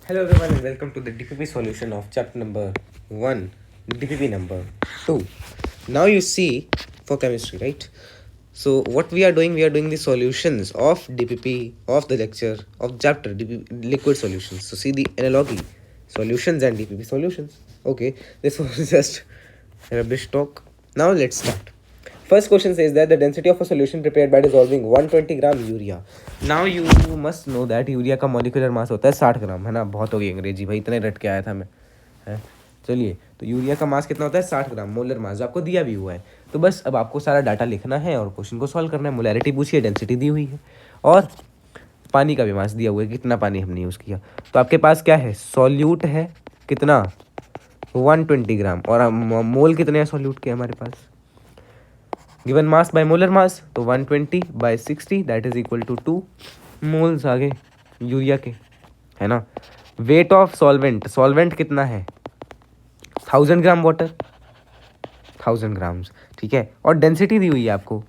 Hello everyone and welcome to the DPP solution of chapter number 1, DPP number 2. Now you see for chemistry, right? So what we are doing the solutions of DPP of the lecture of chapter DPP liquid solutions. So see the analogy, solutions and DPP solutions. Okay, this was just rubbish talk. Now let's start. First question says that the density of a solution prepared by dissolving 120 gram urea. Now you must know that urea का molecular mass होता है 60 ग्राम, है ना. बहुत हो गई अंग्रेजी भाई, इतने रट के आया था मैं, है. चलिए, तो यूरिया का मास कितना होता है 60 ग्राम मोलर मास, जो आपको दिया भी हुआ है. तो बस अब आपको सारा डाटा लिखना है और क्वेश्चन को सॉल्व करना है. मोलैरिटी पूछिए, डेंसिटी दी हुई है और पानी का भी मास दिया हुआ है, कितना पानी हमने यूज़ किया. तो आपके पास क्या है, सॉल्यूट है कितना 120 ग्राम और मोल कितने हैं सॉल्यूट के हमारे पास. Given mass by molar mass, तो 120 by 60 that is equal to 2 moles आ गए यूरिया के, है ना. वेट ऑफ सॉल्वेंट, सॉल्वेंट कितना है 1000 ग्राम वाटर, 1000 ग्राम्स, ठीक है. और डेंसिटी दी हुई है आपको.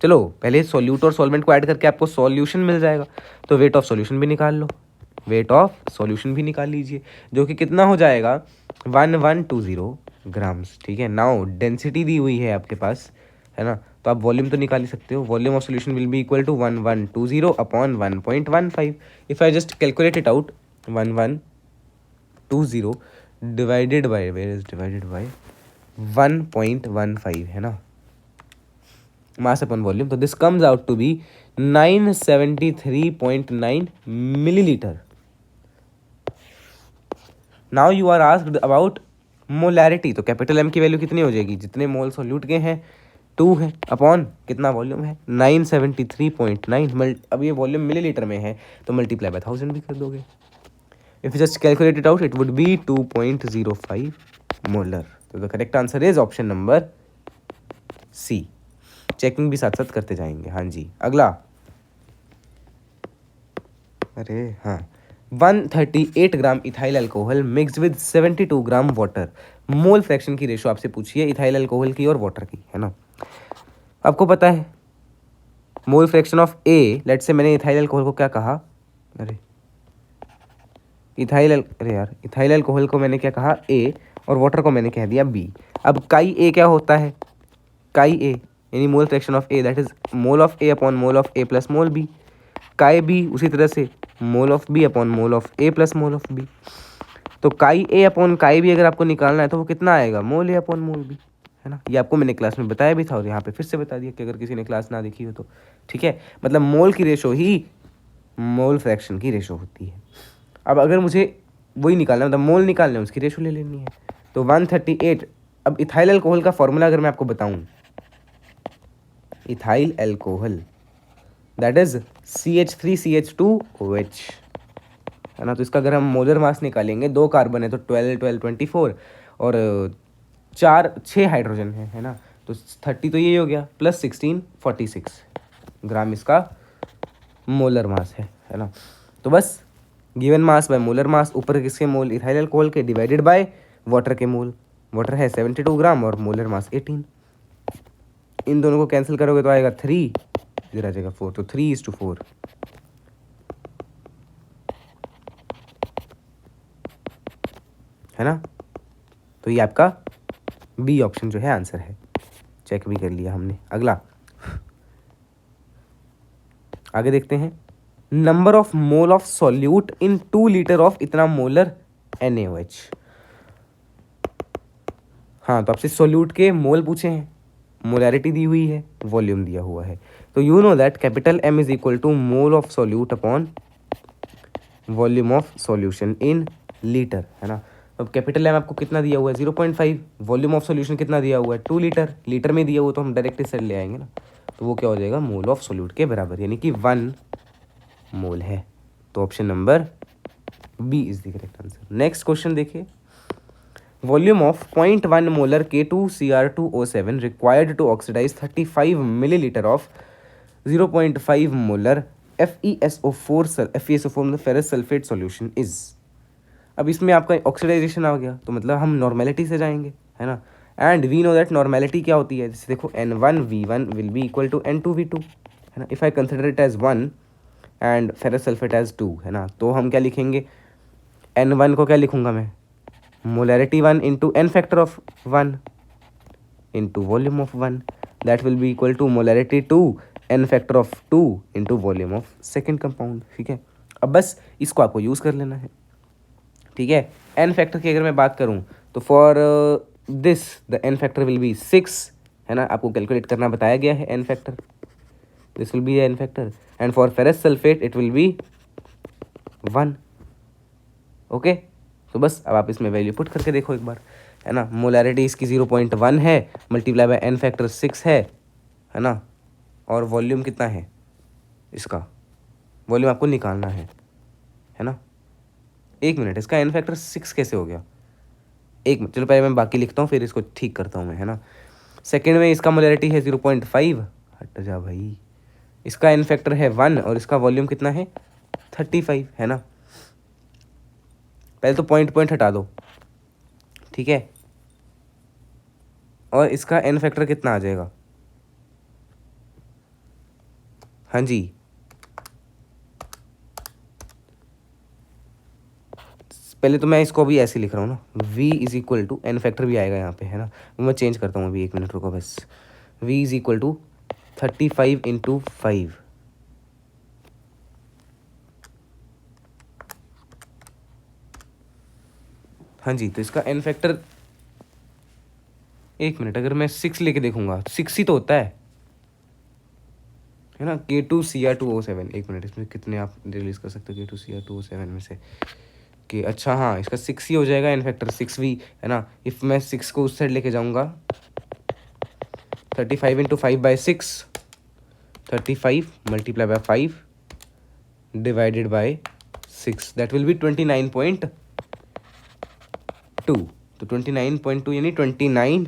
चलो पहले सॉल्यूट और सॉल्वेंट को ऐड करके आपको सॉल्यूशन मिल जाएगा, तो वेट ऑफ सॉल्यूशन भी निकाल लो. वेट ऑफ सॉल्यूशन भी निकाल लीजिए, जो कि कितना हो जाएगा 1120 ग्राम्स, ठीक है. नाउ डेंसिटी दी हुई है आपके पास, है ना. तो आप वॉल्यूम तो निकाल ही सकते हो. Volume of solution will be equal to 1120 upon 1.15. If I just calculate it out, 1120 divided by, where is divided by 1.15, है ना, मास अपॉन वॉल्यूम. तो this comes out to be 973.9 millilitre. Now you are asked about molarity. तो capital M की value कितनी हो जाएगी, जितने मोल solute के हैं 2 है, अपॉन कितना वॉल्यूम है 973.9. अब ये वॉल्यूम मिलीलीटर में है तो मल्टीप्लाई बाय 1000 भी कर दोगे. If you just calculate it out it would be 2.05 molar. तो the correct answer is option number C. Checking भी साथ साथ करते जाएंगे. हाँ जी, अगला. अरे हाँ, 138 gram ethyl alcohol mix with 72 gram water. Mole fraction की रेशो आपसे पूछिए इथाइल अल्कोहल की और वाटर की, है ना. आपको पता है mole fraction of A, let say मैंने इथाइल अल्कोहल को क्या कहा, अरे इथाइल अल्कोहल को मैंने क्या कहा ए, और वाटर को मैंने कह दिया बी. अब काई ए क्या होता है, काई ए यानी mole fraction of A that is mole of A upon mole of A plus mole B. Chi B उसी तरह से mole of B upon mole of A plus mole of B. तो chi ए upon काई B अगर आपको निकालना है तो वो कितना आएगा, मोल ए अपॉन मोल बी, है ना. ये आपको मैंने क्लास में बताया भी था और यहाँ पे फिर से बता दिया कि अगर किसी ने क्लास ना देखी हो तो, ठीक है. मतलब मोल की रेशो ही मोल फ्रैक्शन की रेशो होती है. अब अगर मुझे वही निकालना मतलब मोल निकालना है, उसकी रेशो ले लेनी है. तो 138. अब इथाइल अल्कोहल का फॉर्मूला अगर मैं आपको बताऊं, ethyl alcohol that is CH3CH2OH, है ना. तो इसका अगर हम मोलर मास निकालेंगे, 2 कार्बन है तो 12 12 24 और 6 हाइड्रोजन है ना. तो 30 तो ये हो गया, प्लस 16 46 ग्राम इसका मोलर मास है ना. तो बस गिवन मास बाय मोलर मास, ऊपर किसके मोल इथाइल अल्कोहल के, डिवाइडेड बाय वाटर के मोल. वाटर है 72 ग्राम और मोलर मास 18. इन दोनों को कैंसिल करोगे तो आएगा 3, इधर आ जाएगा 4, तो 3:4, है ना. तो ये आपका बी ऑप्शन जो है आंसर है. चेक भी कर लिया हमने. अगला आगे देखते हैं. Number of mole of solute in 2 litre of इतना मोलर NaOH. हाँ, तो आपसे सॉल्यूट के मोल पूछे हैं, मोलैरिटी दी हुई है, वॉल्यूम दिया हुआ है. तो you know that capital M is equal to mole of solute upon volume of solution in litre, है ना. अब कैपिटल M आपको कितना दिया हुआ है 0.5, वॉल्यूम ऑफ सॉल्यूशन कितना दिया हुआ है 2 लीटर, लीटर में दिया हुआ तो हम डायरेक्ट इस साइड ले आएंगे ना. तो वो क्या हो जाएगा मोल ऑफ सॉल्यूट के बराबर, यानी कि 1 मोल है. तो option number B is the correct answer. Next question देखिए. Volume of 0.1 molar K2Cr2O7 required to oxidise 35 millilitre of 0.5 molar FeSO4 मतलब फेरस सल्फेट सॉल्यूशन इज. अब इसमें आपका ऑक्सीडाइजेशन आ गया तो मतलब हम नॉर्मेलिटी से जाएंगे, है ना. And we know that normality क्या होती है, जैसे देखो N1V1 will be equal to N2V2, है ना. If I consider it as 1 and ferrous sulphate as 2, है ना, तो हम क्या लिखेंगे N1 को क्या लिखूंगा मैं, molarity 1 into n factor of 1 into volume of 1, that will be equal to molarity 2 n factor of 2 into volume of second compound. ठीक है, अब बस इसको आपको यूज़ कर लेना है। ठीक है, n फैक्टर की अगर मैं बात करूँ तो for this the n factor will be 6, है ना, आपको कैलकुलेट करना बताया गया है n factor, this will be n factor, and for ferrous sulphate it will B 1। Okay, तो बस अब आप इसमें वैल्यू पुट करके देखो एक बार, है ना। मोलैरिटी इसकी 0.1 है, मल्टीप्लाई बाय n फैक्टर 6 है ना, और वॉल्यूम कितना है इसका, वॉल्यूम आपको निकालना है ना। एक मिनट, इसका n फैक्टर 6 कैसे हो गया, एक मिनट, चलो पहले मैं बाकी लिखता हूँ फिर इसको ठीक करता हूँ मैं, है ना। सेकेंड में इसका मोलैरिटी है 0.5, हट जा भाई, इसका n फैक्टर है 1 और इसका वॉल्यूम कितना है 35, है ना। पहले तो पॉइंट पॉइंट हटा दो, ठीक है, और इसका n फैक्टर कितना आ जाएगा, हाँ जी, पहले तो मैं इसको अभी ऐसे लिख रहा हूँ ना, v is equal to n factor भी आएगा यहाँ पे, है ना, मैं चेंज करता हूँ अभी, एक मिनट रुको बस। v is equal to 35 into 5, हाँ जी, तो इसका n फैक्टर, एक मिनट, अगर मैं 6 लेके देखूंगा 6 ही तो होता है ना। K2Cr2O7, एक मिनट, इसमें कितने आप रिलीज कर सकते हो K2Cr2O7 में से, कि अच्छा हाँ, इसका 6 ही हो जाएगा n फैक्टर 6 भी, है ना। इफ़ मैं 6 को उस साइड लेके जाऊंगा, 35 into 5/6, 35 multiply by 5 divided by 6, that will B 29.2, तो 29.2 यानी 29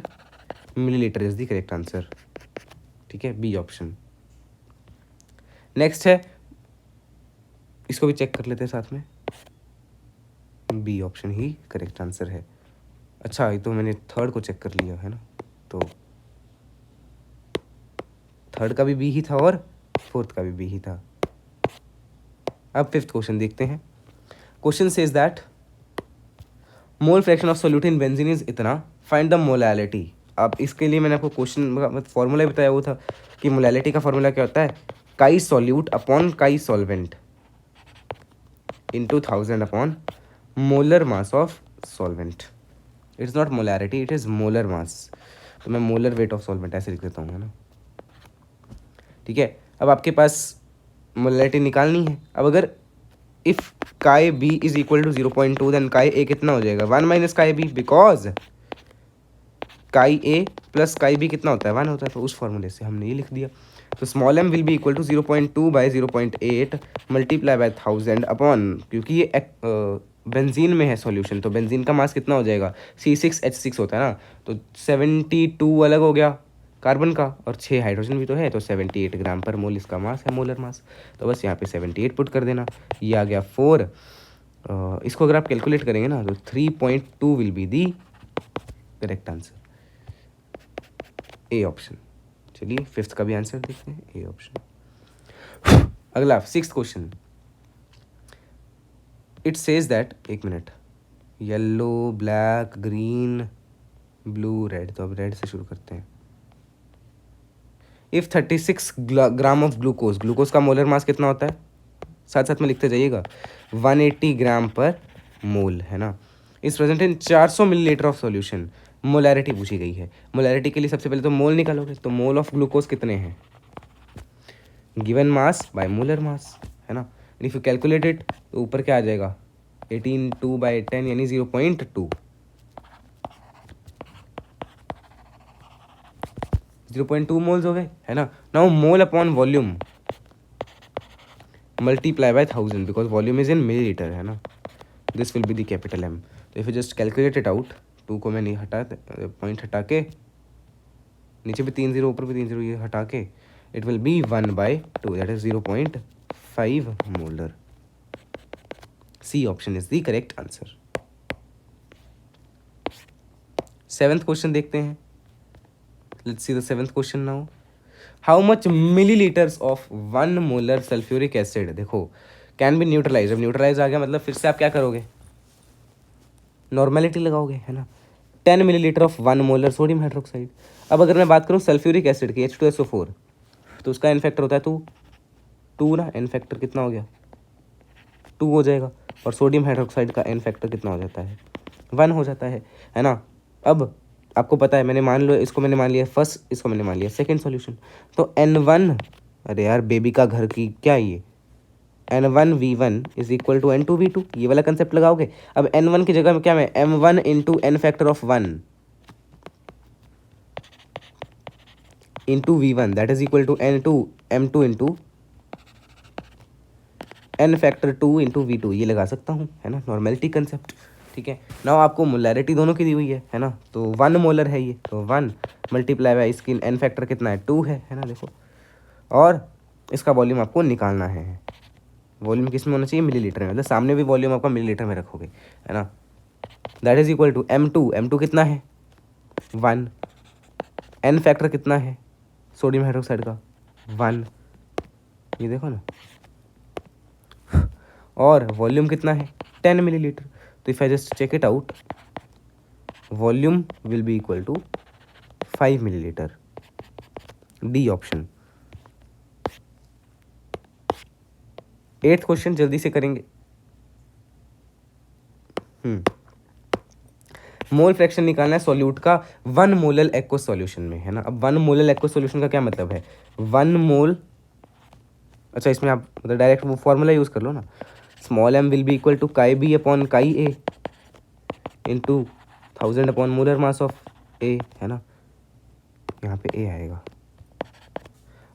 millilitre is the correct answer. ठीक है, बी ऑप्शन। नेक्स्ट है, इसको भी चेक कर लेते हैं साथ में, बी ऑप्शन ही करेक्ट आंसर है। अच्छा, ये तो मैंने थर्ड को चेक कर लिया, है ना, तो थर्ड का भी बी ही था और फोर्थ का भी बी ही था। अब फिफ्थ क्वेश्चन देखते हैं। Question says that mole fraction of solute in benzene is इतना, फाइंड द मोलैलिटी। अब इसके लिए मैंने आपको क्वेश्चन फॉर्मूला बताया हुआ था कि मोलैलिटी का फॉर्मूला क्या होता है, काई सॉल्यूट अपॉन काई solvent into 1000 upon molar mass of solvent. It's not molarity, it is molar mass, तो मैं मोलर वेट ऑफ सॉल्वेंट ऐसे लिख देता हूँ, है ना। ठीक है, अब आपके पास मोलैरिटी निकालनी है। अब अगर if chi B is equal to 0.2 then chi A कितना हो जाएगा, 1 माइनस काई बी, बिकॉज काई ए प्लस काई बी कितना होता है, 1 होता है, तो उस फॉर्मूले से हमने ये लिख दिया। तो small M will be equal to 0.2 by 0.8 multiply by 1000 upon, क्योंकि ये बेंजीन में है सॉल्यूशन, तो बेंजीन का मास कितना हो जाएगा, C6H6 होता है ना, तो 72 अलग हो गया कार्बन का और 6 हाइड्रोजन भी तो है, तो 78 ग्राम पर मोल इसका मास है, मोलर मास। तो बस यहाँ पे 78 पुट कर देना, ये आ गया 4। इसको अगर आप कैलकुलेट करेंगे ना तो 3.2 will be the correct answer, A option. चलिए फिफ्थ का भी आंसर देखते हैं, ए ऑप्शन। अगला sixth question, it says that, एक minute, yellow black green blue red, तो अब रेड से शुरू करते हैं। If 36 gram of glucose, glucose का मोलर मास कितना होता है, साथ साथ में लिखते जाइएगा, 180 ग्राम पर मोल, है ना, इस present in 400 millilitre of solution. Molarity पूछी गई है, मोलैरिटी के लिए सबसे पहले तो मोल निकालोगे, तो मोल ऑफ ग्लूकोज कितने हैं, गिवन मास बाय मोलर मास, है ना। इफ यू कैलकुलेट इट तो ऊपर क्या आ जाएगा, 18/2 यानी 0.2, 0.2 मोल्स हो गए, है ना। Now mole upon volume multiply by 1000 because volume is in millilitre, है ना, this will be the capital M. तो if you just calculate it out, 2 को मैं नहीं हटा, पॉइंट हटा के, नीचे भी 3 0 ऊपर भी 3 0, ये हटा के, it will be 1/2, that is 0.5 molar. C option is the correct answer. Seventh question देखते हैं, let's see the seventh question now. How much millilitres of 1 molar sulphuric acid, देखो, कैन बी न्यूट्रलाइज। अब न्यूट्रलाइज आ गया मतलब फिर से आप क्या करोगे, नॉर्मेलिटी लगाओगे, है ना। 10 millilitre of 1 molar sodium hydroxide. अब अगर मैं बात करूँ सल्फ्यूरिक एसिड की H2SO4, तो उसका एन फैक्टर होता है 2 ना, एन फैक्टर कितना हो गया 2 हो जाएगा। और सोडियम हाइड्रोक्साइड का एन फैक्टर कितना हो जाता है 1 हो जाता है ना। अब आपको पता है, मैंने मान लो इसको मैंने मान लिया फर्स्ट, इसको मैंने मान लिया सेकंड सॉल्यूशन। तो N1, अरे यार बेबी का घर की क्या ये, N1V1 is equal to N2V2, ये वाला कंसेप्ट लगाओगे। अब N1 की जगह में क्या, मैं M1 into N factor of 1 into V1 that is equal to M2 into N factor 2 into V2, ये लगा सकता हूँ, है ना, नॉर्मेलिटी कंसेप्ट। ठीक है ना, आपको मोलैरिटी दोनों की दी हुई है ना, तो 1 मोलर है ये, तो 1 मल्टीप्लाई बाई इसकी एन फैक्टर कितना है 2 है ना, देखो। और इसका वॉल्यूम आपको निकालना है। वॉल्यूम किस में होना चाहिए, मिलीलीटर में, मतलब सामने भी वॉल्यूम आपका मिलीलीटर में रखोगे, है ना। That is equal to M2 कितना है 1, एन फैक्टर कितना है सोडियम हाइड्रोक्साइड का 1, ये देखो ना, और वॉल्यूम कितना है 10 मिलीलीटर। तो if I just check it out, volume will be equal to 5 millilitre, D option. 8th question जल्दी से करेंगे। मोल फ्रैक्शन निकालना है सॉल्यूट का 1 मोलल एक्व सॉल्यूशन में, है ना। अब 1 मोलल एक्व सॉल्यूशन का क्या मतलब है, 1 मोल, अच्छा इसमें आप मतलब डायरेक्ट वो फॉर्मूला यूज़ कर लो ना, small m will be equal to chi B upon chi A into 1000 upon molar mass of A, है ना, यहाँ पे ए आएगा।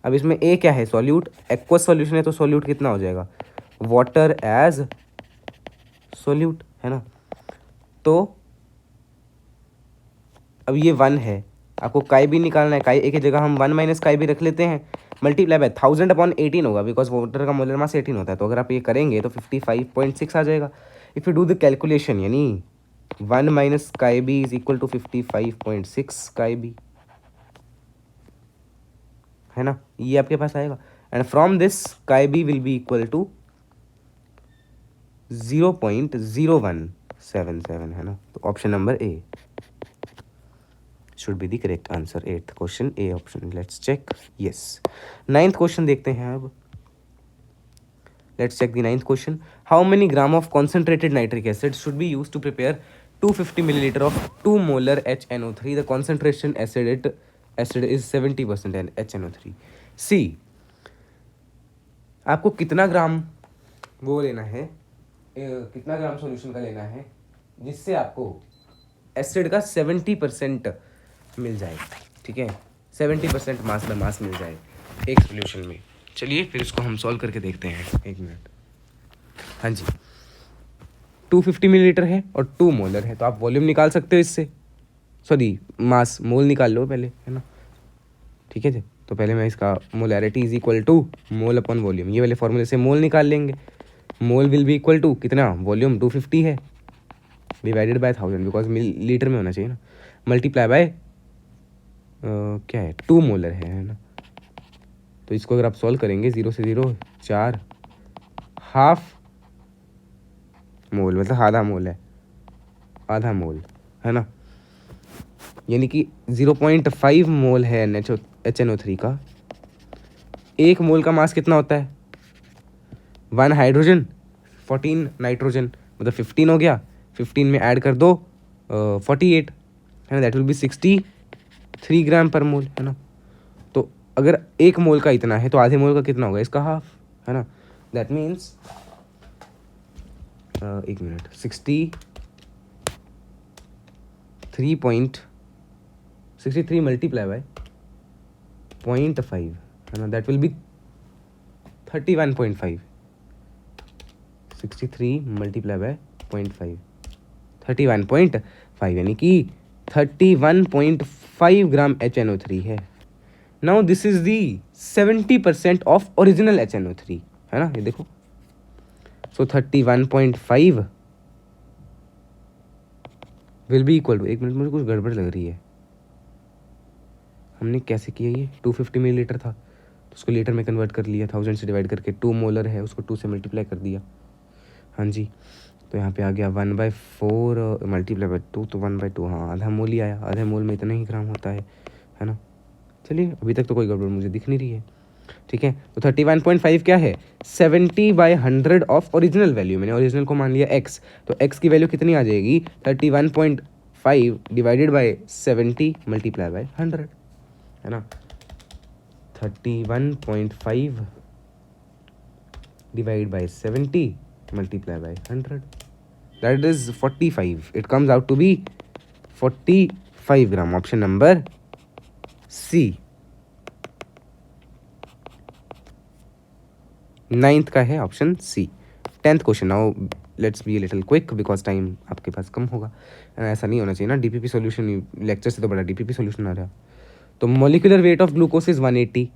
अब इसमें ए क्या है, सॉल्यूट, एक्वस सॉल्यूशन है, तो सॉल्यूट कितना हो जाएगा, वाटर एज सॉल्यूट, है ना। तो अब ये 1 है, आपको काई बी निकालना है, काई ए की जगह हम 1 माइनस काई बी रख लेते हैं, मल्टीप्लाई बाय 1000 अपॉन 18 होगा, बिकॉज वाटर का मोलर मास 18 होता है। तो अगर आप ये करेंगे तो 55.6 आ जाएगा। If you do the calculation, यानी 1 माइनस काई बी इज इक्वल टू 55.6 काई बी, है ना, ये आपके पास आएगा। And from this chi B will be equal to 0.0177, है ना। तो option number A should be the correct answer, 8th question, A option. Let's check. Yes. 9th question देखते हैं अब. Let's check the 9th question. How many gram of concentrated nitric acid should be used to prepare 250 milliliter of 2 molar HNO3? The concentration acid is 70% and HNO3. C. आपको कितना ग्राम वो लेना है, कितना ग्राम solution का लेना है जिससे आपको एसिड का 70% मिल जाए, ठीक है, 70% मास में मास मिल जाए एक सोल्यूशन में। चलिए फिर इसको हम सॉल्व करके देखते हैं, 1 मिनट। हाँ जी, 250 मिलीलीटर है और 2 मोलर है, तो आप वॉल्यूम निकाल सकते हो इससे, सॉरी मास, मोल निकाल लो पहले, है ना, ठीक है जी। तो पहले मैं इसका molarity is equal to mole upon volume, ये वाले फॉर्मूले से मोल निकाल लेंगे। Mole will be equal to कितना, वॉल्यूम 250 है डिवाइडेड बाय 1000, बिकॉज लीटर में होना चाहिए ना, मल्टीप्लाई बाय क्या है 2 मोलर है ना। तो इसको अगर आप सॉल्व करेंगे 0 से 0 4, हाफ मोल मतलब आधा मोल है, आधा मोल, है ना, यानी कि 0.5 मोल है HNO3 का। 1 मोल का मास कितना होता है, 1 हाइड्रोजन 14 नाइट्रोजन, मतलब 15 हो गया, 15 में ऐड कर दो 48, है ना, दैट विल बी 63 ग्राम पर मोल, है ना। तो अगर 1 मोल का इतना है तो आधे मोल का कितना होगा, इसका हाफ, है ना। That means 1 minute, 63 multiply by 0.5, है ना, that will be 31.5, 63 multiply by 0.5, 31.5, यानी कि 31.5 ग्राम HNO3 है। Now this is the 70% of original HNO3, है ना, ये देखो। So 31.5 will be equal to, 1 minute मुझे कुछ गड़बड़ लग रही है, हमने कैसे किया, ये 250 मिलीलीटर था तो उसको लीटर में कन्वर्ट कर लिया, 1000 से डिवाइड करके, 2 मोलर है उसको 2 से मल्टीप्लाई कर दिया, हाँ जी। तो यहाँ पे आ गया 1/4 मल्टीप्लाई बाई 2, तो 1/2, हाँ आधा मोल ही आया, आधे मोल में इतना ही ग्राम होता है ना। चलिए अभी तक तो कोई गड़बड़ मुझे दिख नहीं रही है, ठीक है। तो 31.5 क्या है, 70/100 ऑफ ओरिजिनल वैल्यू, मैंने ओरिजिनल को मान लिया x, तो x की वैल्यू कितनी आ जाएगी, 31.5 डिवाइडेड बाय 70 मल्टीप्लाई बाय 100, है ना। 31.5 divide by 70 multiply by 100, that is 45, it comes out to be 45 gram. Option number C, 9th का है option C. 10th question, now let's be a little quick because time आपके पास कम होगा, ऐसा नहीं होना चाहिए ना। डीपीपी सॉल्यूशन लेक्चर से तो बड़ा डीपीपी सॉल्यूशन आ रहा है। तो molecular weight of glucose is 180,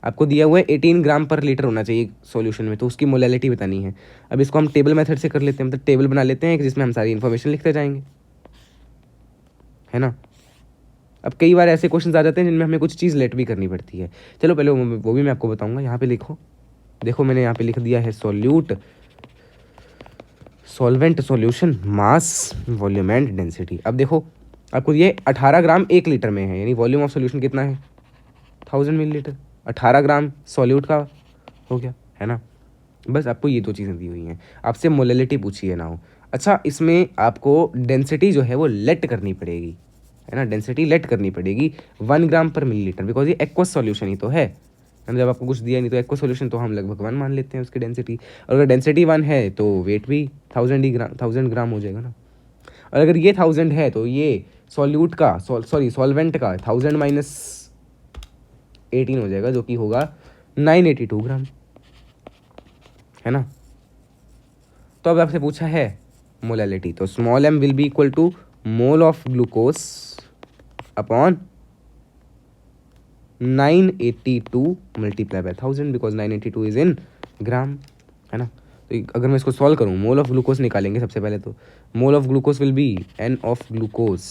आपको दिया हुआ है 18 ग्राम पर लीटर होना चाहिए सॉल्यूशन में, तो उसकी मोलैलिटी बतानी है। अब इसको हम टेबल मेथड से कर लेते हैं, मतलब टेबल बना लेते हैं जिसमें हम सारी इन्फॉर्मेशन लिखते जाएंगे, है ना। अब कई बार ऐसे क्वेश्चन आ जाते हैं जिनमें हमें कुछ चीज़ लेट भी करनी पड़ती है, चलो पहले वो भी मैं आपको बताऊंगा। यहाँ पे लिखो, देखो मैंने यहाँ पे लिख दिया है solute, solvent, solution, mass, volume and density. अब देखो आपको ये 18 ग्राम 1 लीटर में है, यानी वॉल्यूम ऑफ सॉल्यूशन कितना है, 1000 मिलीलीटर। 18 ग्राम सॉल्यूट का हो गया, है ना। बस आपको ये दो चीज़ें दी हुई हैं, आपसे मोलैलिटी पूछी है ना हो। अच्छा, इसमें आपको डेंसिटी जो है वो लेट करनी पड़ेगी, है ना, डेंसिटी लेट करनी पड़ेगी 1 ग्राम पर मिलीलीटर, बिकॉज ये एक्वस सॉल्यूशन ही तो है। जब आपको कुछ दिया नहीं तो एक्वस सॉल्यूशन तो हम लगभग 1 मान लेते हैं उसकी डेंसिटी, और अगर डेंसिटी 1 है तो वेट भी 1000 ग्राम हो जाएगा ना। और अगर ये 1000 है तो ये सॉल्यूट का सॉल्वेंट का 1000 माइनस 18 हो जाएगा, जो कि होगा 982 ग्राम, है ना। तो अब आपसे पूछा है मोलैलिटी, तो small m will be equal to mole of glucose upon 982 multiply by 1000, because 982 is in gram, है ना। तो अगर मैं इसको सॉल्व करूँ, मोल ऑफ ग्लूकोज निकालेंगे सबसे पहले, तो mole of glucose will be n of glucose,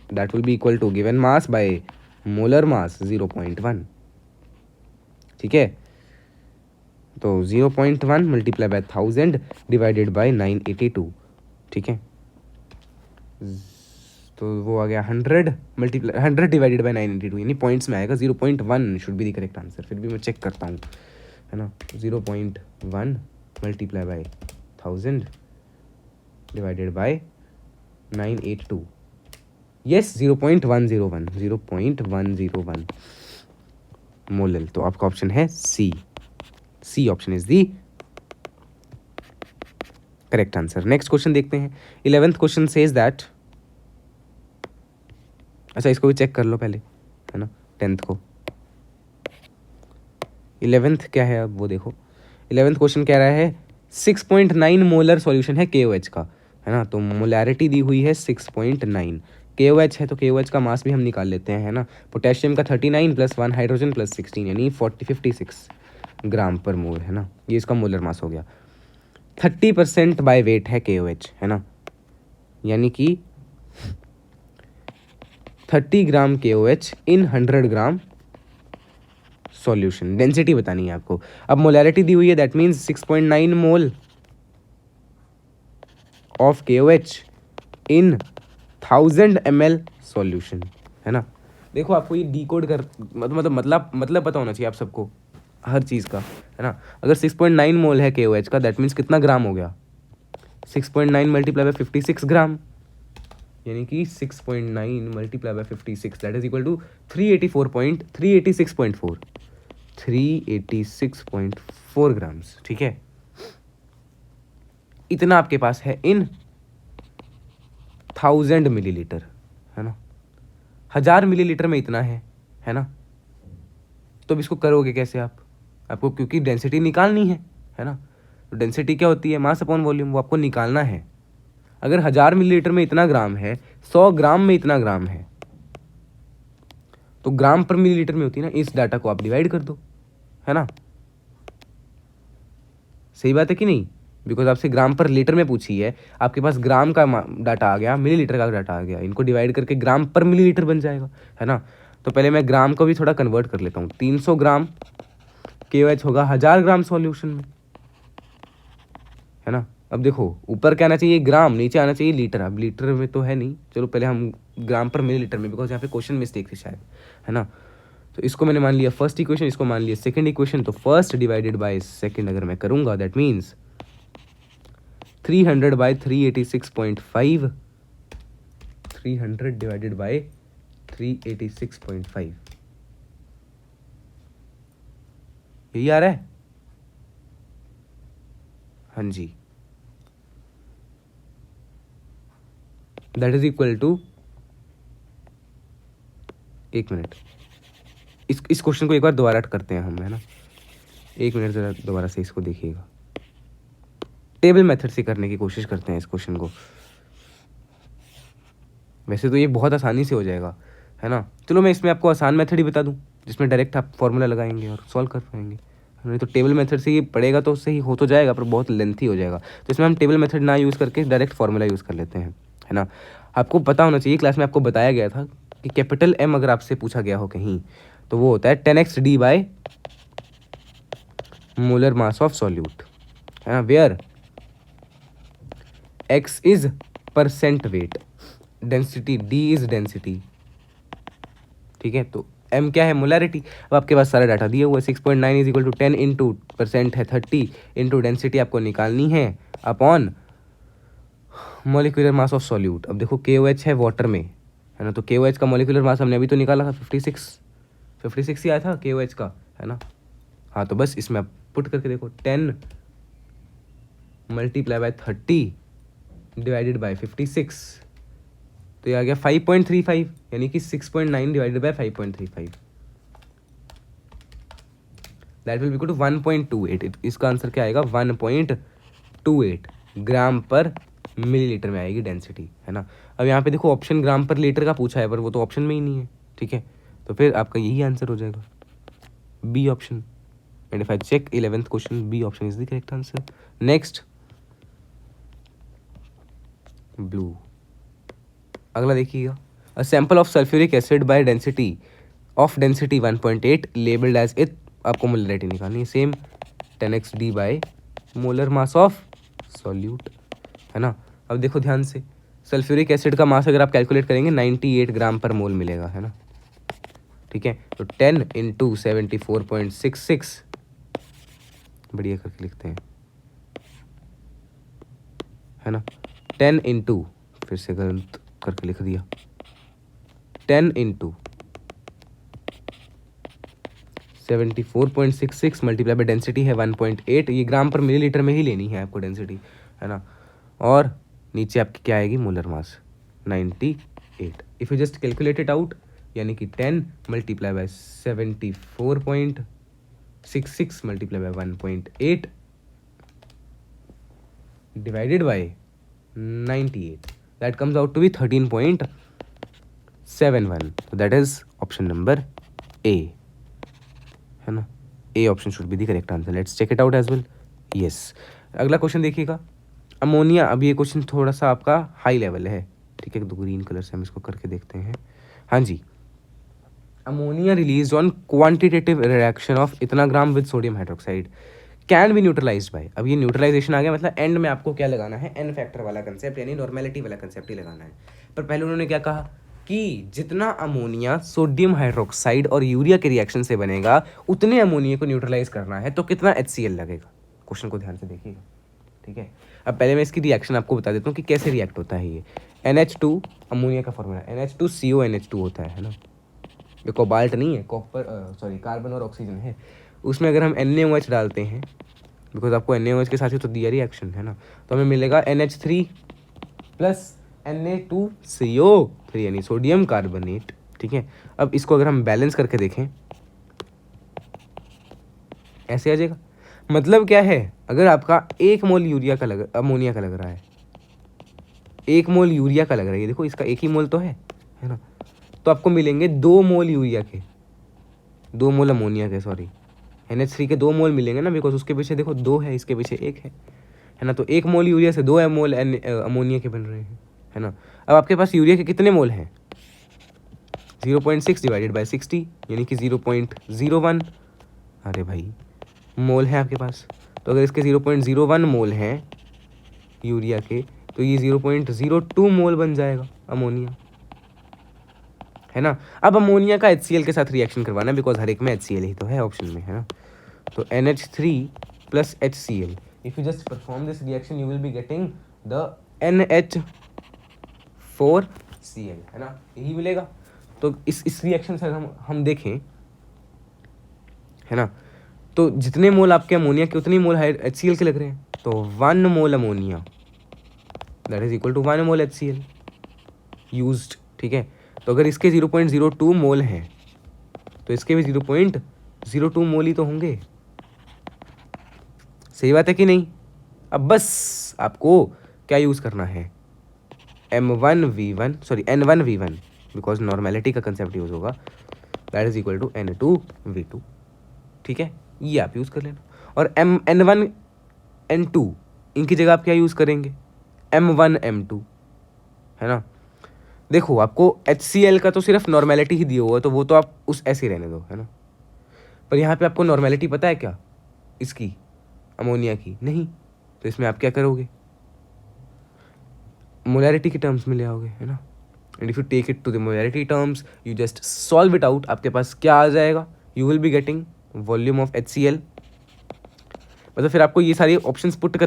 that will be equal to given mass by molar mass 0.1, ठीक है। तो 0.1 मल्टीप्लाई बाय 1000 डिवाइडेड बाय 982, ठीक है। तो वो आ गया 100 मल्टीप्लाई 100 डिवाइडेड बाय 982, यानी पॉइंट्स में आएगा 0.1 should be the correct answer. फिर भी मैं चेक करता हूँ, है ना। 0.1 multiply by 1000 divided by 982, yes 0.101, 0.101 molal. तो आपका ऑप्शन है C option is the correct answer. Next question देखते हैं। 11th क्वेश्चन सेज दैट, अच्छा इसको भी चेक कर लो पहले, है ना, 10th को। 11th क्या है अब वो देखो। 11th क्वेश्चन कह रहा है 6.9 मोलर सॉल्यूशन है KOH का, है ना। तो मोलैरिटी दी हुई है 6.9, KOH है तो KOH का मास भी हम निकाल लेते हैं, है ना। पोटेशियम का 39 प्लस 1 हाइड्रोजन प्लस 16 यानी 56 ग्राम पर मोल, है ना। ये इसका मोलर मास हो गया। 30% बाय वेट है KOH, है ना, यानी कि 30 ग्राम KOH इन 100 ग्राम सॉल्यूशन। डेंसिटी बतानी है आपको। अब मोलैरिटी दी हुई है, that means 6.9 mole of KOH in 1000 ml solution, है ना। देखो आपको ये डिकोड कर मतलब पता होना चाहिए आप सबको हर चीज़ का, है ना। अगर 6.9 मोल है KOH का, दैट मीन्स कितना ग्राम हो गया, 6.9 मल्टीप्लाई बाय 56 ग्राम, यानी कि 6.9 multiply by 56 that is equal to 386.4 grams, ठीक है। इतना आपके पास है इन 1000 मिलीलीटर, है ना। 1000 मिलीलीटर में इतना है ना। तो अब इसको करोगे कैसे आपको क्योंकि डेंसिटी निकालनी है ना। तो डेंसिटी क्या होती है, मास अपॉन वॉल्यूम, वो आपको निकालना है। अगर 1000 मिलीलीटर में इतना ग्राम है, 100 ग्राम में इतना ग्राम है, तो ग्राम पर मिलीलीटर में होती है ना। इस डाटा को आप डिवाइड कर दो, है ना। सही बात है कि नहीं, बिकॉज आपसे ग्राम पर लीटर में पूछी है, आपके पास ग्राम का डाटा आ गया, मिलीलीटर का डाटा आ गया, इनको डिवाइड करके ग्राम पर मिलीलीटर बन जाएगा, है ना। तो पहले मैं ग्राम को भी थोड़ा कन्वर्ट कर लेता हूँ। 300 ग्राम KOH होगा 1000 ग्राम सॉल्यूशन में, है ना। अब देखो ऊपर क्या आना चाहिए ग्राम, नीचे आना चाहिए लीटर। अब लीटर में तो है नहीं, चलो पहले हम ग्राम पर मिलीलीटर में, बिकॉज यहाँ पे क्वेश्चन मिस्टेक थी शायद, है ना। तो इसको मैंने मान लिया फर्स्ट इक्वेशन, इसको मान लिया सेकंड इक्वेशन। तो फर्स्ट डिवाइडेड बाय सेकंड अगर मैं करूँगा that means 300 by 386.5, 300 divided by 386.5, यही आ रहा है। हाँ जी, दैट इज इक्वल टू, एक मिनट, इस क्वेश्चन को एक बार दोबारा करते हैं हम, है ना। एक मिनट ज़रा दोबारा से इसको देखिएगा, टेबल मेथड से करने की कोशिश करते हैं इस क्वेश्चन को। वैसे तो ये बहुत आसानी से हो जाएगा, है ना। चलो मैं इसमें आपको आसान मेथड ही बता दूं, जिसमें डायरेक्ट आप फॉर्मूला लगाएंगे और सॉल्व कर पाएंगे। नहीं तो टेबल मेथड से ये पड़ेगा तो उससे ही हो तो जाएगा, पर बहुत लेंथी हो जाएगा। तो इसमें हम टेबल मेथड ना यूज़ करके डायरेक्ट फार्मूला यूज़ कर लेते हैं, है ना। आपको पता होना चाहिए, क्लास में आपको बताया गया था कि कैपिटल एम अगर आपसे पूछा गया हो कहीं, तो वो होता है 10x d by molar mass of solute, है ना, where x is percent weight, density d is density, ठीक है। तो m क्या है, मोलैरिटी। अब आपके पास सारा डाटा दिया हुआ है, 6.9 is equal to 10 into percent है 30 इंटू डेंसिटी आपको निकालनी है upon molecular mass of solute. अब देखो KOH है वाटर में, है ना, तो KOH का मोलिकुलर मास हमने अभी तो निकाला था 56 ही आया था KOH का, है ना। हाँ, तो बस इसमें आप पुट करके देखो 10 मल्टीप्लाई बाय 30 डिवाइडेड बाय 56, तो ये आ गया 5.35, यानी कि 6.9 divided by 5.35, that will equal to 1.28। इसका आंसर क्या आएगा, 1.28 ग्राम पर मिलीलीटर में आएगी डेंसिटी, है ना। अब यहाँ पे देखो ऑप्शन ग्राम पर लीटर का पूछा है, पर वो तो ऑप्शन में ही नहीं है, ठीक है। तो फिर आपका यही आंसर हो जाएगा, B option. And if I check 11th question, B option is the correct answer. Next blue, अगला देखिएगा, a sample of sulphuric acid by density of density 1.8 labelled as it, आपको मोलरिटी निकालनी है, same 10x d by molar mass of solute, है ना। अब देखो ध्यान से, सल्फ्यूरिक एसिड का मास अगर आप कैलकुलेट करेंगे 98 ग्राम पर मोल मिलेगा, है ना, ठीक है। तो 10 इंटू 74.66, बढ़िया करके लिखते हैं, है ना। 10 इंटू, फिर से गलत करके लिख दिया, 10 इंटू 74.66 मल्टीप्लाई बाय डेंसिटी है 1.8, ये ग्राम पर मिलीलीटर में ही लेनी है आपको डेंसिटी, है ना। और नीचे आपकी क्या आएगी, molar mass 98। If you just calculate it out, यानी कि 10 multiply by 74.66 multiply by 1.8 divided by 98, that comes out to be 13.71। तो that is option number A, है ना। A option should be the correct answer. Let's check it out as well. Yes, अगला question देखिएगा, ammonia. अब ये question थोड़ा सा आपका हाई लेवल है, ठीक है। तो ग्रीन कलर से हम इसको करके देखते हैं। हाँ जी, ammonia release on quantitative reaction of इतना gram with sodium hydroxide can be neutralised by. अब ये न्यूट्रलाइजेशन आ गया, मतलब एंड में आपको क्या लगाना है, एन फैक्टर वाला कंसेप्ट, यानी नॉर्मेलिटी वाला कंसेप्ट ही लगाना है। पर पहले उन्होंने क्या कहा कि जितना अमोनिया सोडियम हाइड्रोक्साइड और यूरिया के रिएक्शन से बनेगा, उतने अमोनिया को न्यूट्रलाइज करना है, तो कितना HCl लगेगा। क्वेश्चन को ध्यान से देखिएगा, ठीक है। अब पहले मैं इसकी रिएक्शन आपको बता देता हूँ कि कैसे रिएक्ट होता है ये। NH2 अमोनिया का फॉर्मूला NH2CONH2 होता है ना। ये कोबाल्ट नहीं है, कार्बन और ऑक्सीजन है। उसमें अगर हम NaOH डालते हैं, बिकॉज आपको NaOH के साथ ही तो दिया रिएक्शन, है ना, तो हमें मिलेगा NH3 प्लस Na2CO3, यानी सोडियम कार्बोनेट, ठीक है। अब इसको अगर हम बैलेंस करके देखें, ऐसे आ जाएगा। मतलब क्या है, अगर आपका 1 मोल अमोनिया का लग रहा है, 1 मोल यूरिया का लग रहा है, ये देखो इसका 1 ही मोल तो है ना, तो आपको मिलेंगे 2 मोल यूरिया के, 2 मोल अमोनिया के, सॉरी NH3 के 2 मोल मिलेंगे ना, बिकॉज उसके पीछे देखो 2 है, इसके पीछे 1 है ना। तो 1 मोल यूरिया से 2 मोल अमोनिया के बन रहे हैं, है ना। अब आपके पास यूरिया के कितने मोल हैं, 0.6 डिवाइडेड बाई 60, यानी कि 0.01, अरे भाई मोल है आपके पास। तो अगर इसके 0.01 मोल हैं, यूरिया के, तो ये 0.02 मोल बन जाएगा अमोनिया, है ना। अब अमोनिया का HCl के साथ रिएक्शन करवाना है, बिकॉज हर एक में HCl ही तो है ऑप्शन में, है ना। तो NH3 plus HCl, if you just perform this reaction you will be getting the NH4Cl, है ना, यही मिलेगा। तो इस रिएक्शन से हम देखें, है ना, तो जितने मोल आपके अमोनिया के उतने मोल HCl के लग रहे हैं, तो 1 mole ammonia that is equal to 1 mole HCl used, ठीक है। तो अगर इसके 0.02 मोल हैं तो इसके भी 0.02 मोल ही तो होंगे, सही बात है कि नहीं। अब बस आपको क्या यूज़ करना है, N1V1, बिकॉज नॉर्मेलिटी का कंसेप्ट यूज होगा, that is equal to N2V2, ठीक है, ये आप यूज़ कर लेना। और N1 N2 इनकी जगह आप क्या यूज़ करेंगे, M1 M2, है ना। देखो आपको HCl का तो सिर्फ नॉर्मेलिटी ही दिया हुआ है, तो वो तो आप उस ऐसे ही रहने दो, है ना। पर यहाँ पे आपको नॉर्मेलिटी पता है क्या इसकी, अमोनिया की नहीं, तो इसमें आप क्या करोगे, मोलैरिटी के टर्म्स में ले आओगे, है ना। And if you take it to the molarity terms you just solve it out, आपके पास क्या आ जाएगा, you will be getting volume of HCl। मतलब फिर आपको ये सारे ऑप्शंस पुट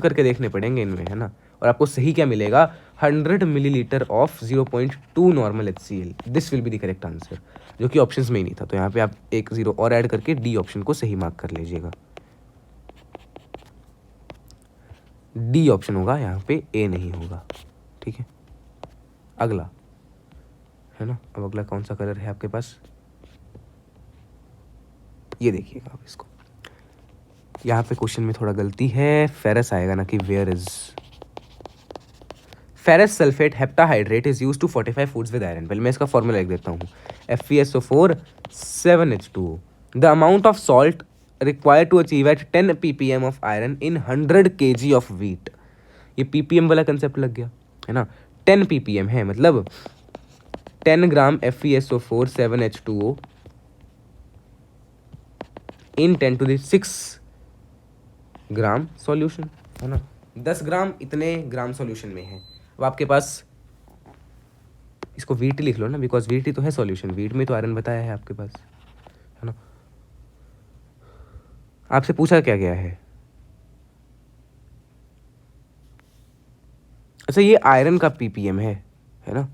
करके देखने पड़ेंगे इनमें, है ना। और आपको सही क्या मिलेगा, 100 millilitre of 0.2 normal HCl, this will be the correct answer, जो कि ऑप्शंस में ही नहीं था। तो यहाँ पे आप एक 0 और ऐड करके डी ऑप्शन को सही मार्क कर लीजिएगा, डी ऑप्शन होगा यहाँ पे, ए नहीं होगा, ठीक है। अगला, है ना, अब अगला कौन सा कलर है आपके पास, ये देखिएगा आप इसको, यहाँ पे क्वेश्चन में थोड़ा गलती है, फेरस आएगा ना कि where is. Ferrous sulphate heptahydrate is use to fortify foods with iron. पहले मैं इसका फॉर्मूला लिख देता हूँ, FeSO4 7H2O, the amount of salt required to achieve at 10 ppm of iron in 100 kg of wheat. ये ppm वाला concept लग गया, है ना। 10 ppm है मतलब 10 ग्राम FeSO4 7H2O इन 10⁶ ग्राम सॉल्यूशन, है ना। 10 ग्राम इतने ग्राम सॉल्यूशन में है। अब आपके पास, इसको वीट लिख लो ना, बिकॉज वीट ही तो है सॉल्यूशन, वीट में तो आयरन बताया है आपके पास, है ना। आपसे पूछा क्या गया है, अच्छा ये आयरन का ppm है ना,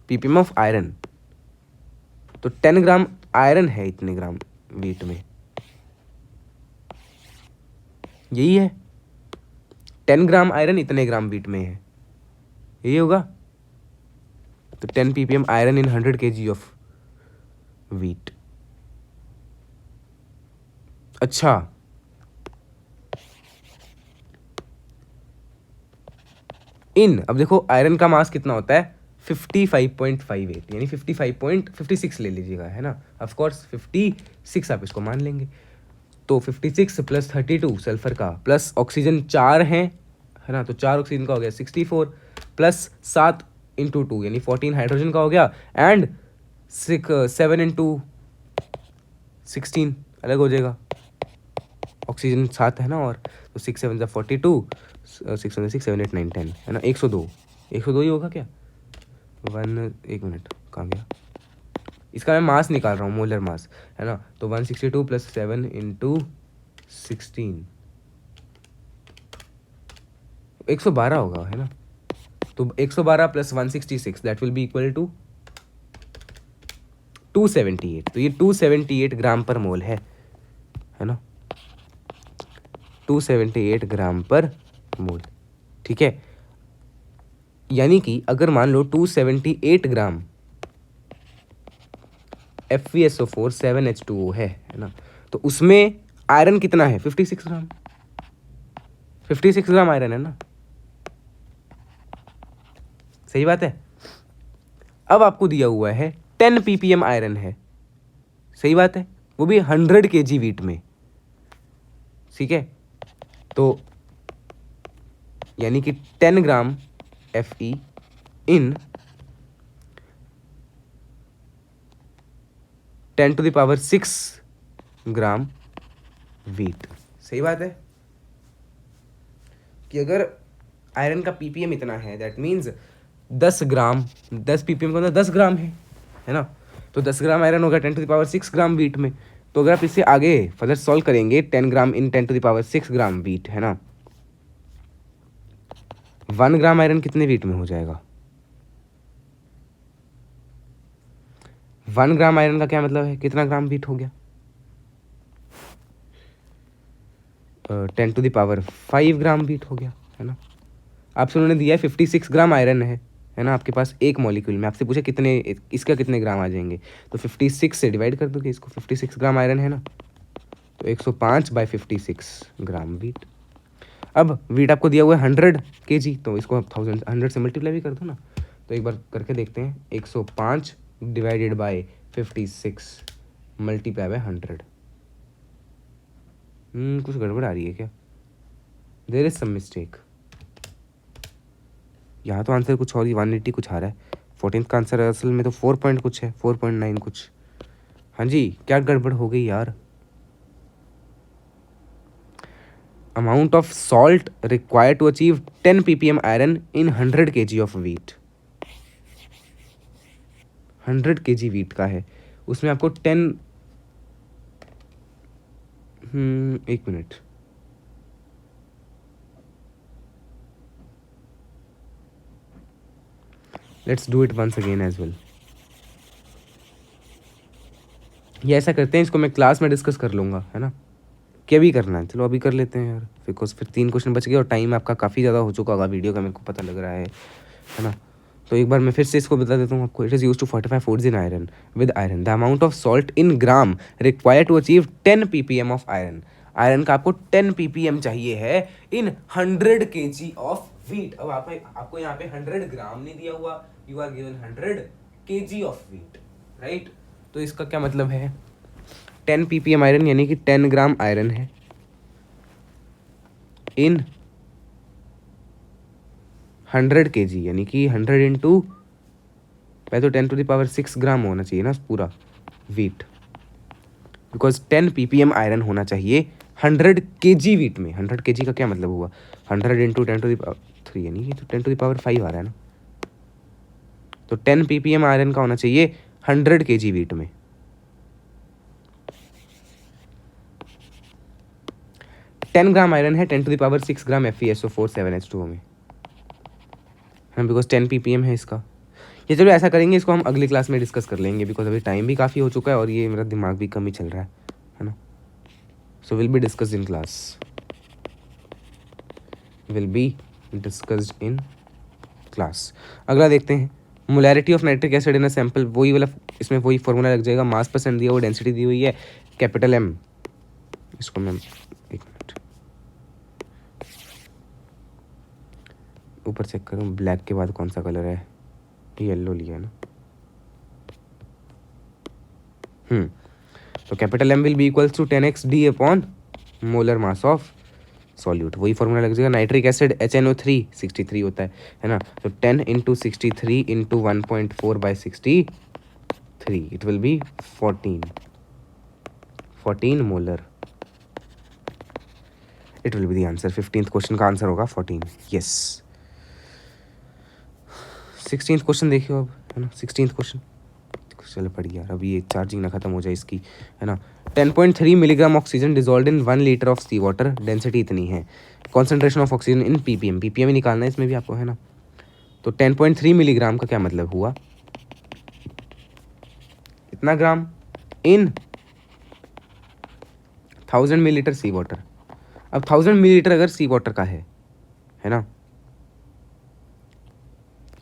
ppm ऑफ आयरन, तो 10 ग्राम आयरन है इतने ग्राम वीट में, यही है, 10 ग्राम आयरन इतने ग्राम वीट में है, यही होगा। तो 10 ppm iron in 100 kg of wheat. अच्छा इन, अब देखो आयरन का मास कितना होता है 55.58, यानी 55.56 ले लीजिएगा, है ना। ऑफ कोर्स 56 आप इसको मान लेंगे, तो 56 प्लस 32 सल्फर का, प्लस ऑक्सीजन 4 है ना, तो 4 ऑक्सीजन का हो गया 64, प्लस 7 इंटू 2 यानी 14 हाइड्रोजन का हो गया, एंड 7 इंटू 16 अलग हो जाएगा, ऑक्सीजन 7 है ना, और तो 6 7 42, 6 7 8 9 10, है ना, 102 ही होगा क्या, 1 मिनट कहाँ गया, इसका मैं मास निकाल रहा हूँ, मोलर मास, है ना। तो 162 प्लस 7 इंटू 16 112 होगा, है ना। तो 112 plus 166 that will be equal to 278, तो ये 278 ग्राम पर मोल है ना, 278 ग्राम पर मोल, ठीक है। यानी कि अगर मान लो 278 ग्राम FeSO4 7H2O है ना, तो उसमें आयरन कितना है 56 ग्राम, 56 ग्राम आयरन है ना, सही बात है। अब आपको दिया हुआ है 10 ppm आयरन है, सही बात है, वो भी 100 kg वीट में, ठीक है। तो यानी कि 10 ग्राम Fe इन 10⁶ ग्राम वीट, सही बात है कि अगर आयरन का पीपीएम इतना है, दैट मीन्स 10 ग्राम, 10 पीपीएम का मतलब 10 ग्राम है ना। तो 10 ग्राम आयरन होगा 10⁶ ग्राम वीट में। तो अगर आप इसे आगे फर्दर सॉल्व करेंगे 10 ग्राम इन 10⁶ ग्राम वीट, है ना, 1 ग्राम आयरन कितने वीट में हो जाएगा? 1 ग्राम आयरन का क्या मतलब है, कितना ग्राम वीट हो गया? 10⁵ ग्राम वीट हो गया, है ना। आपसे उन्होंने दिया है 56 ग्राम आयरन है ना आपके पास एक मॉलिक्यूल में। आपसे पूछा कितने, इसका कितने ग्राम आ जाएंगे, तो 56 से डिवाइड कर दोगे इसको। 56 ग्राम आयरन है ना, तो 105/56 ग्राम वीट। अब वीट आपको दिया हुआ है 100 kg, तो इसको आप 100 से मल्टीप्लाई भी कर दो ना। तो एक बार करके देखते हैं, 105 डिवाइडेड बाय 56 मल्टीप्लाई बाय 100। कुछ गड़बड़ आ रही है क्या? There is some mistake. यहाँ तो आंसर कुछ और ही 180 कुछ आ रहा है। 14th का आंसर असल में तो 4 पॉइंट कुछ है, 4.9 कुछ। हाँ जी, क्या गड़बड़ हो गई यार? Amount of salt required to achieve 10 ppm iron in 100 kg of wheat. 100 kg wheat का है, उसमें आपको 10 एक minute, let's do it once again as well. ये ऐसा करते हैं, इसको मैं क्लास में डिस्कस कर लूँगा, है ना। क्या भी करना है, चलो अभी कर लेते हैं यार, बिकॉज फिर 3 क्वेश्चन बच गए और टाइम आपका काफ़ी ज़्यादा हो चुका होगा वीडियो का, मेरे को पता लग रहा है ना। तो एक बार मैं फिर से इसको बता देता हूँ आपको। It is use to fortify foods in iron with iron. The amount of salt in gram require to achieve 10 ppm of iron. Iron का आपको 10 ppm चाहिए है इन 100 kg ऑफ वीट। अब आपको यहाँ पे 100 ग्राम नहीं दिया हुआ, you are given 100 kg of wheat, right. तो इसका क्या मतलब है, 10 ppm आयरन यानी कि 10 ग्राम आयरन है इन 100 kg, यानी कि 100 इंटू, पहले तो 10⁶ ग्राम होना चाहिए ना पूरा वीट, बिकॉज 10 ppm आयरन होना चाहिए 100 kg वीट में। 100 kg का क्या मतलब हुआ, 100 इंटू 10⁻3 यानी कि तो 10⁵ आ रहा है ना। तो 10 ppm आयरन का होना चाहिए 100 kg वीट में। 10 ग्राम आयरन है 10⁶ ग्राम FeSO4 7H2O में, है, बिकॉज 10 ppm है इसका। ये चलो ऐसा करेंगे, इसको हम अगली क्लास में डिस्कस कर लेंगे, बिकॉज अभी टाइम भी काफ़ी हो चुका है और ये मेरा दिमाग भी कम ही चल रहा है ना। So will be discussed in class, will be discussed in class. अगला देखते हैं, molarity of nitric acid in a sample. वही वाला, इसमें वही फॉर्मूला लग जाएगा, मास परसेंट दिया हुआ, डेंसिटी दी हुई है कैपिटल M। इसको मैं एक मिनट ऊपर चेक करूँ, ब्लैक के बाद कौन सा कलर है, येलो लिया ना। तो capital M will be equals to 10x d upon molar mass of solute. वही फॉर्मूला लग जाएगा, नाइट्रिक एसिड HNO3 63 होता है ना। तो 10 into 63 into 1.4/63, it will B 14 molar. It will be the answer. 15th question का आंसर होगा 14, yes. 16th question देखियो अब, है ना। 16th क्वेश्चन, चलो पढ़िए यार, अभी ये चार्जिंग ना खत्म हो जाए इसकी, है ना। 10.3 milligram oxygen dissolve in 1 litre of sea water, density इतनी है। Concentration of oxygen in ppm, ppm ही निकालना है इसमें भी आपको, है ना। तो 10.3 मिलीग्राम का क्या मतलब हुआ, इतना ग्राम इन 1000 मिलीलीटर सी वाटर। अब 1000 मिलीलीटर अगर सी वाटर का है ना,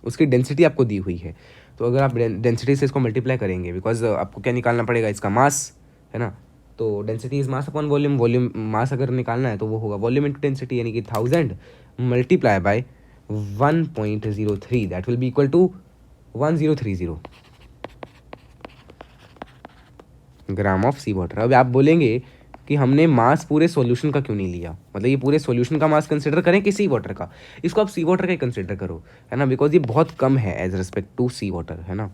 उसकी डेंसिटी आपको दी हुई है। तो अगर आप डेंसिटी से इसको मल्टीप्लाई करेंगे, बिकॉज आपको क्या निकालना पड़ेगा, इसका मास, है ना। तो density is mass upon volume. Volume mass अगर निकालना है तो वो होगा वॉल्यूम इंटू डेंसिटी, यानी कि 1000 multiply by 1.03, that will be equal to 1030 gram of sea water. अब आप बोलेंगे कि हमने मास पूरे सॉल्यूशन का क्यों नहीं लिया, मतलब ये पूरे सॉल्यूशन का मास कंसिडर करें कि सी वाटर का। इसको आप सी वाटर का ही कंसिडर करो, है ना, बिकॉज ये बहुत कम है as respect to sea water, है ना।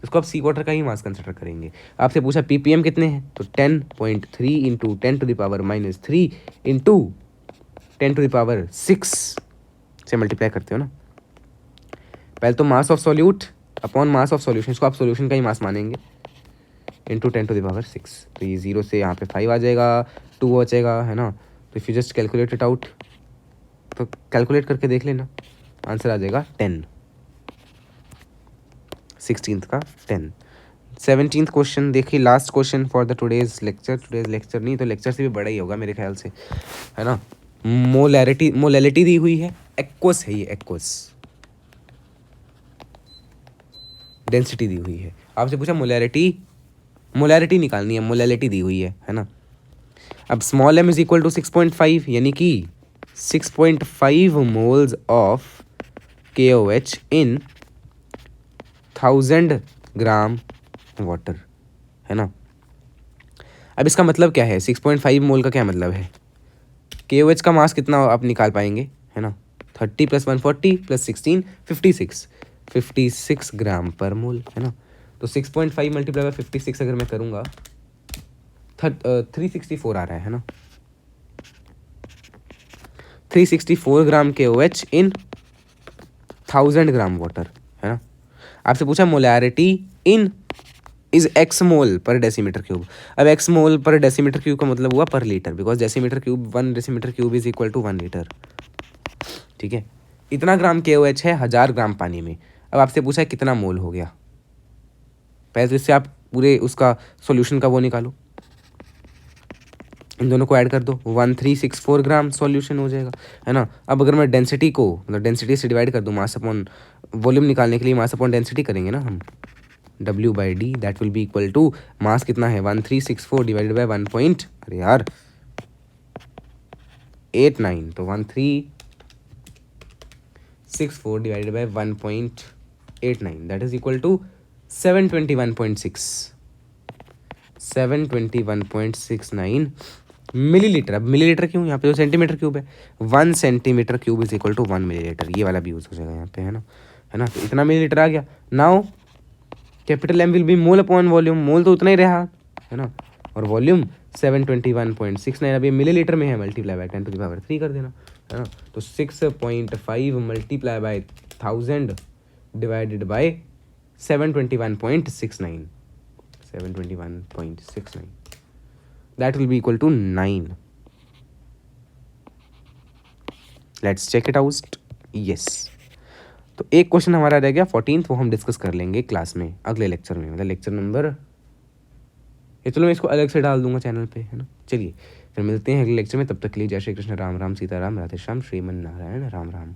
इसको आप सी वाटर का ही मास कंसिडर करेंगे। आपसे पूछा ppm कितने हैं, तो 10.3 इंटू 10⁻³ इंटू 10⁻6 से मल्टीप्लाई करते हो ना, पहले तो मास of solute upon mass of solution, इसको आप सॉल्यूशन का ही मास मानेंगे, इंटू 10⁶। तो ये 0 से यहाँ पे 5 आ जाएगा, 2 बचेगा, है ना। तो if you just calculate it out, तो कैलकुलेट करके देख लेना, आंसर आ जाएगा 10, 16th का 10। 17th क्वेश्चन देखिए, last question for the today's lecture नहीं तो लेक्चर से भी बड़ा ही होगा मेरे ख्याल से, है ना। मोलैलिटी दी हुई है, एक्वस है ये, एक्वस डेंसिटी दी हुई है, आपसे पूछा मोलैरिटी निकालनी है, मोलैलिटी दी हुई है ना। अब small m is equal to 6.5, यानी कि 6.5 moles of KOH in 1000 gram water, है ना। अब इसका मतलब क्या है, 6.5 मोल का क्या मतलब है, KOH का मास कितना आप निकाल पाएंगे, है ना। 30 + 140 + 16 56 ग्राम पर मोल, है ना। तो 6.5 मल्टीप्लाई बाय 56 अगर मैं करूँगा 364 आ रहा है ना। 364 ग्राम KOH इन 1000 ग्राम वाटर, है ना। आपसे पूछा molarity in is X mole per decimetre cube. अब X mole per decimetre cube का मतलब हुआ per litre, because decimetre cube 1 decimetre cube is equal to 1 litre, ठीक है। इतना ग्राम KOH है 1000 ग्राम पानी में। अब आपसे पूछा है कितना मोल हो गया, पहले तो इससे आप पूरे उसका सॉल्यूशन का वो निकालो, इन दोनों को ऐड कर दो, 1364 ग्राम सॉल्यूशन हो जाएगा, है ना। अब अगर मैं डेंसिटी को मतलब डेंसिटी से डिवाइड कर दूँ, मास अपॉन वॉल्यूम निकालने के लिए मास अपॉन डेंसिटी करेंगे ना हम, W/D that will be equal to, mass कितना है 1364 डिवाइडेड बाय 1 पॉइंट, अरे यार 89, तो 1364 divided by 1.89 that is equal to 721.69 millilitre. अब मिलीलीटर क्यों, यहाँ पे तो सेंटीमीटर क्यूब है, 1 centimetre cube is equal to 1 millilitre, ये वाला भी यूज हो जाएगा यहाँ पे, है ना, तो इतना मिलीलीटर आ गया। Now capital M will be mole upon volume, mole तो उतना ही रहा, है ना, और वॉल्यूम 721.69, अभी मिलीलीटर में है, मल्टीप्लाई बाय 10⁻³ कर देना, है ना। तो 6.5 multiply by 1000 divided by 721.69 that will be equal to 9। Let's check it out. Yes, तो एक क्वेश्चन हमारा रह गया 14th, वो हम डिस्कस कर लेंगे क्लास में अगले लेक्चर में, मतलब लेक्चर नंबर, ये चलो मैं इसको अलग से डाल दूंगा चैनल पे, है ना। चलिए फिर मिलते हैं अगले लेक्चर में, तब तक के लिए जय श्री कृष्ण, राम राम, सीता राम, राधे श्याम, श्रीमन नारायण, राम राम।